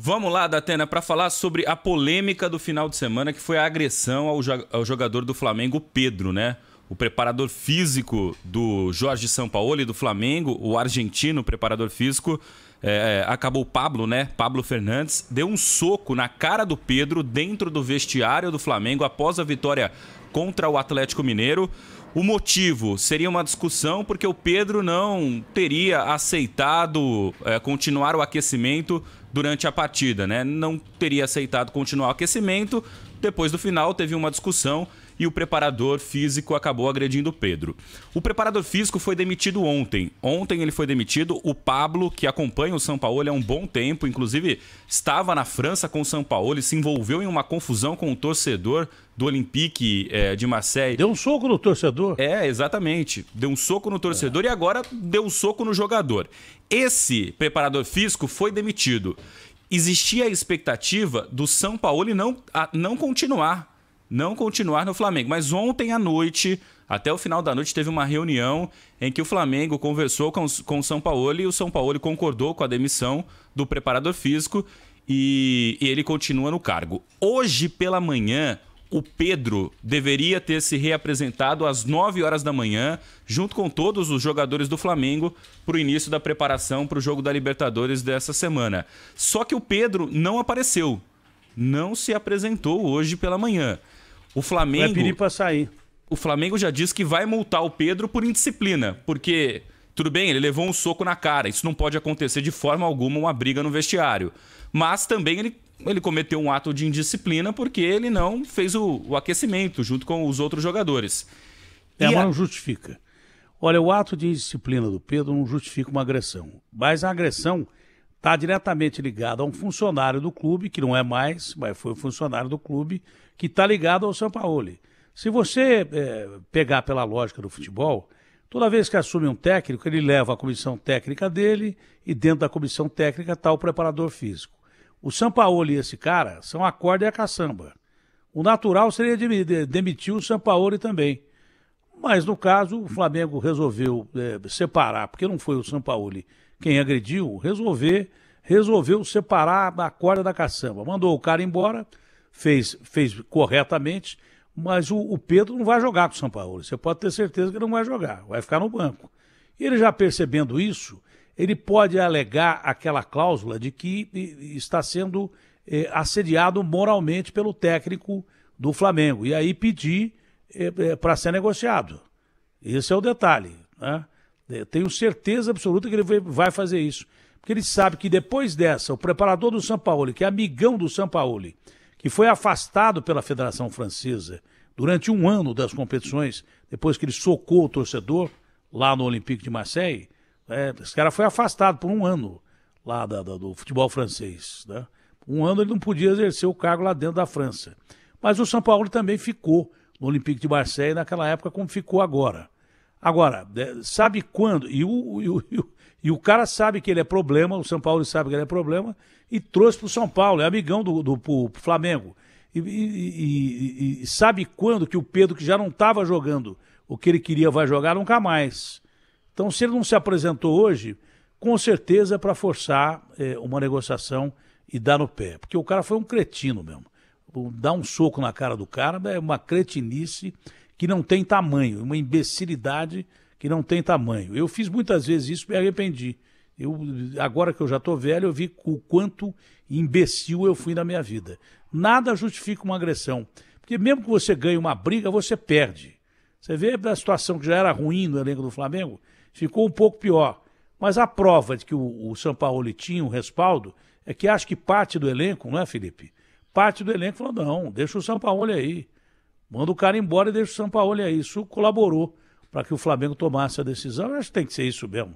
Vamos lá, Datena, para falar sobre a polêmica do final de semana, que foi a agressão ao jogador do Flamengo, Pedro, né? O preparador físico do Jorge Sampaoli, do Flamengo, o argentino preparador físico, acabou Pablo, né? Pablo Fernandes, deu um soco na cara do Pedro dentro do vestiário do Flamengo após a vitória contra o Atlético Mineiro. O motivo seria uma discussão porque o Pedro não teria aceitado continuar o aquecimento durante a partida, né? Não teria aceitado continuar o aquecimento. Depois do final teve uma discussão e o preparador físico acabou agredindo o Pedro. O preparador físico foi demitido ontem. Ontem ele foi demitido. O Pablo, que acompanha o Sampaoli há um bom tempo, inclusive estava na França com o Sampaoli, se envolveu em uma confusão com o torcedor do Olympique de Marseille. Deu um soco no torcedor? Exatamente. Deu um soco no torcedor e agora deu um soco no jogador. Esse preparador físico foi demitido. Existia a expectativa do Sampaoli não continuar no Flamengo. Mas ontem à noite, até o final da noite, teve uma reunião em que o Flamengo conversou com o Sampaoli e o Sampaoli concordou com a demissão do preparador físico e ele continua no cargo. Hoje pela manhã, o Pedro deveria ter se reapresentado às 9 horas da manhã, junto com todos os jogadores do Flamengo, para o início da preparação para o jogo da Libertadores dessa semana. Só que o Pedro não apareceu, não se apresentou hoje pela manhã. O Flamengo vai pedir para sair. O Flamengo já disse que vai multar o Pedro por indisciplina, porque, tudo bem, ele levou um soco na cara, isso não pode acontecer de forma alguma, uma briga no vestiário. Mas também ele cometeu um ato de indisciplina porque ele não fez o aquecimento junto com os outros jogadores. Mas não justifica. Olha, o ato de indisciplina do Pedro não justifica uma agressão. Mas a agressão está diretamente ligada a um funcionário do clube, que não é mais, mas foi um funcionário do clube, que está ligado ao Sampaoli. Se você pegar pela lógica do futebol, toda vez que assume um técnico, ele leva a comissão técnica dele e dentro da comissão técnica está o preparador físico. O Sampaoli e esse cara são a corda e a caçamba. O natural seria demitir o Sampaoli também. Mas, no caso, o Flamengo resolveu separar, porque não foi o Sampaoli quem agrediu, resolveu separar a corda da caçamba. Mandou o cara embora, fez corretamente, mas o Pedro não vai jogar com o Sampaoli. Você pode ter certeza que ele não vai jogar, vai ficar no banco. E ele já percebendo isso, ele pode alegar aquela cláusula de que está sendo assediado moralmente pelo técnico do Flamengo. E aí pedir para ser negociado. Esse é o detalhe, né? Tenho certeza absoluta que ele vai fazer isso. Porque ele sabe que depois dessa, o preparador do Sampaoli, que é amigão do Sampaoli, que foi afastado pela Federação Francesa durante um ano das competições, depois que ele socou o torcedor lá no Olympique de Marseille, esse cara foi afastado por um ano lá do futebol francês, né? Um ano ele não podia exercer o cargo lá dentro da França. Mas o Sampaoli também ficou no Olympique de Marseille naquela época como ficou agora. Agora, sabe quando? E o cara sabe que ele é problema, o Sampaoli sabe que ele é problema e trouxe para o São Paulo, é amigão do Flamengo. E sabe quando que o Pedro, que já não estava jogando o que ele queria, vai jogar nunca mais. Então, se ele não se apresentou hoje, com certeza é para forçar uma negociação e dar no pé. Porque o cara foi um cretino mesmo. Dar um soco na cara do cara é uma cretinice que não tem tamanho, uma imbecilidade que não tem tamanho. Eu fiz muitas vezes isso e me arrependi. Agora que eu já estou velho, eu vi o quanto imbecil eu fui na minha vida. Nada justifica uma agressão. Porque mesmo que você ganhe uma briga, você perde. Você vê a situação que já era ruim no elenco do Flamengo, ficou um pouco pior. Mas a prova de que o Sampaoli tinha um respaldo é que acho que parte do elenco, não é, Felipe? Parte do elenco falou, não, deixa o Sampaoli aí. Manda o cara embora e deixa o Sampaoli aí. Isso colaborou para que o Flamengo tomasse a decisão. Eu acho que tem que ser isso mesmo.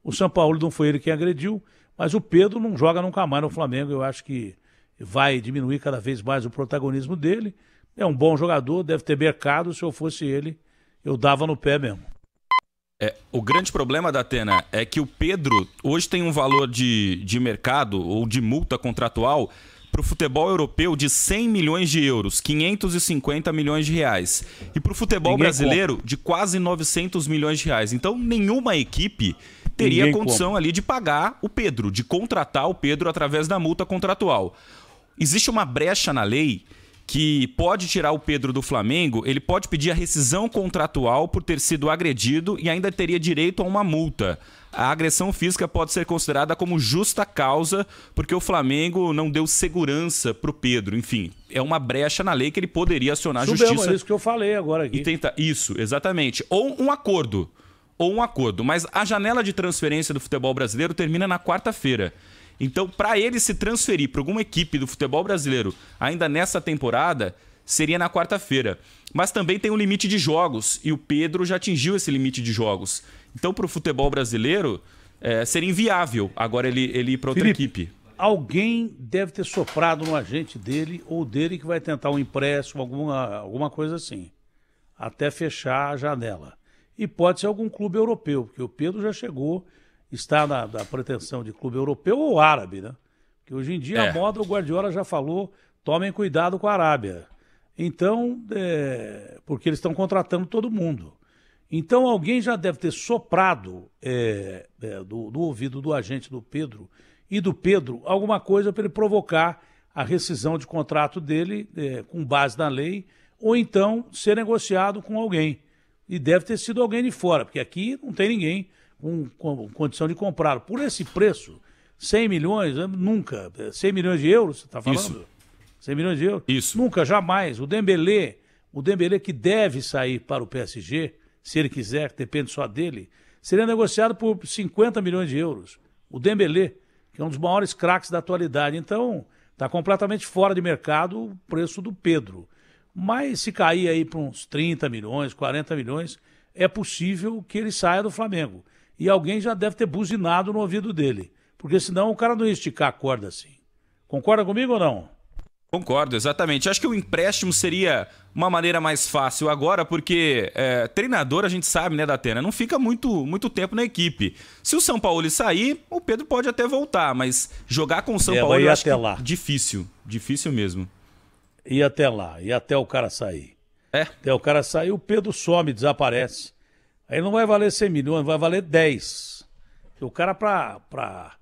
O Sampaoli não foi ele quem agrediu, mas o Pedro não joga nunca mais no Flamengo. Eu acho que vai diminuir cada vez mais o protagonismo dele. É um bom jogador, deve ter mercado. Se eu fosse ele, eu dava no pé mesmo. O grande problema, Datena, é que o Pedro hoje tem um valor de mercado ou de multa contratual para o futebol europeu de 100 milhões de euros, 550 milhões de reais. E para o futebol brasileiro de quase 900 milhões de reais. Então nenhuma equipe teria condição ali de pagar o Pedro, de contratar o Pedro através da multa contratual. Existe uma brecha na lei que pode tirar o Pedro do Flamengo, ele pode pedir a rescisão contratual por ter sido agredido e ainda teria direito a uma multa. A agressão física pode ser considerada como justa causa porque o Flamengo não deu segurança para o Pedro. Enfim, é uma brecha na lei que ele poderia acionar a justiça. É isso que eu falei agora aqui. E tentar... Isso, exatamente. Ou um acordo. Mas a janela de transferência do futebol brasileiro termina na quarta-feira. Então, para ele se transferir para alguma equipe do futebol brasileiro ainda nessa temporada, seria na quarta-feira. Mas também tem um limite de jogos, e o Pedro já atingiu esse limite de jogos. Então, para o futebol brasileiro, seria inviável agora ele ir para outra equipe. Alguém deve ter soprado no agente dele ou dele que vai tentar um empréstimo, alguma coisa assim, até fechar a janela. E pode ser algum clube europeu, porque o Pedro já chegou... está na pretensão de clube europeu ou árabe, né? Porque hoje em dia a moda, o Guardiola já falou, tomem cuidado com a Arábia. Então, porque eles estão contratando todo mundo. Então alguém já deve ter soprado do ouvido do agente do Pedro e do Pedro alguma coisa para ele provocar a rescisão de contrato dele com base na lei ou então ser negociado com alguém. E deve ter sido alguém de fora, porque aqui não tem ninguém com condição de comprar. Por esse preço, 100 milhões, nunca. 100 milhões de euros, você está falando? Isso. 100 milhões de euros? Isso. Nunca, jamais. O Dembélé que deve sair para o PSG, se ele quiser, depende só dele, seria negociado por 50 milhões de euros. O Dembélé, que é um dos maiores craques da atualidade. Então, está completamente fora de mercado o preço do Pedro. Mas se cair aí para uns 30 milhões, 40 milhões, é possível que ele saia do Flamengo. E alguém já deve ter buzinado no ouvido dele. Porque senão o cara não ia esticar a corda assim. Concorda comigo ou não? Concordo, exatamente. Acho que o empréstimo seria uma maneira mais fácil agora, porque treinador, a gente sabe, né, Datena, não fica muito tempo na equipe. Se o São Paulo sair, o Pedro pode até voltar, mas jogar com o São Paulo eu acho difícil. Difícil mesmo. E até lá, e até o cara sair. Até o cara sair, o Pedro some, desaparece. Aí não vai valer 100 milhões, vai valer 10. Porque o cara, para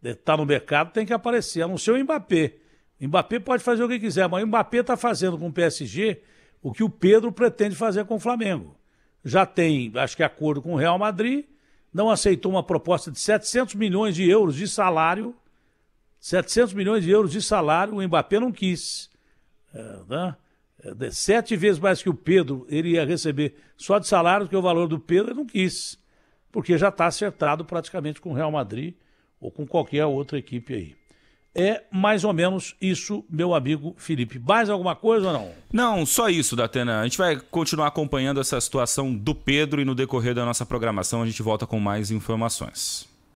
estar no mercado, tem que aparecer, a não ser o Mbappé. O Mbappé pode fazer o que quiser, mas o Mbappé está fazendo com o PSG o que o Pedro pretende fazer com o Flamengo. Já tem, acho que, acordo com o Real Madrid, não aceitou uma proposta de 700 milhões de euros de salário. 700 milhões de euros de salário, o Mbappé não quis. 7 vezes mais que o Pedro, ele ia receber só de salário, que o valor do Pedro ele não quis, porque já está acertado praticamente com o Real Madrid ou com qualquer outra equipe aí. É mais ou menos isso, meu amigo Felipe. Mais alguma coisa ou não? Não, só isso, Datena. A gente vai continuar acompanhando essa situação do Pedro e no decorrer da nossa programação a gente volta com mais informações.